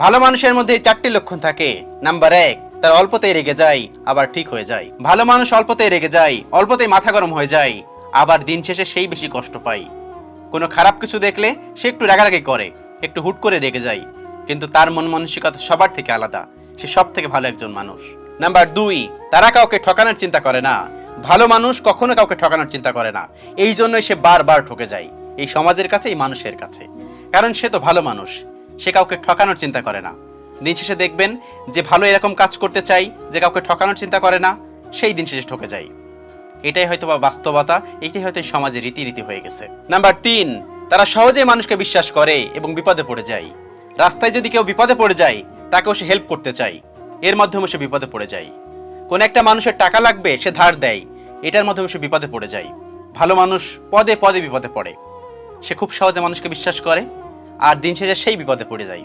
ভালো মানুষের মধ্যে এই 4টি লক্ষণ থাকে। নাম্বার 1, তার অল্পতেই রেগে যায় আবার ঠিক হয়ে যায়। ভালো মানুষ অল্পতেই রেগে যায়, অল্পতেই মাথা গরম হয়ে যায়, আবার দিন শেষে সেই বেশি কষ্ট পায়। কোনো খারাপ কিছু দেখলে সে একটু রাগারাগি করে, একটু হুট করে রেগে যায়, কিন্তু তার মন মানসিকতা সবার থেকে আলাদা। সে সব থেকে ভালো একজন মানুষ। নাম্বার 2, তারা কাউকে ঠকানোর চিন্তা করে না। ভালো মানুষ কখনো কাউকে ঠকানোর চিন্তা করে না, এই জন্যই সে বারবার ঠকে যায় এই সমাজের কাছে, এই মানুষের কাছে। কারণ সে তো ভালো মানুষ, সে কাউকে ঠকানোর চিন্তা করে না। দিন শেষে দেখবেন যে ভালো এরকম কাজ করতে চাই, যে কাউকে ঠকানোর চিন্তা করে না, সেই দিন শেষে ঠকে যায়। এটাই হয়তো বা বাস্তবতা, এটাই হয়তো সমাজের রীতিনীতি হয়ে গেছে। নাম্বার 3, তারা সহজেই মানুষকে বিশ্বাস করে এবং বিপদে পড়ে যায়। রাস্তায় যদি কেউ বিপদে পড়ে যায়, তাকেও সে হেল্প করতে চায়, এর মাধ্যমে সে বিপদে পড়ে যায়। কোন একটা মানুষের টাকা লাগবে, সে ধার দেয়, এটার মাধ্যমে সে বিপদে পড়ে যায়। ভালো মানুষ পদে পদে বিপদে পড়ে, সে খুব সহজে মানুষকে বিশ্বাস করে আর দিন শেষে সেই বিপদে পড়ে যায়।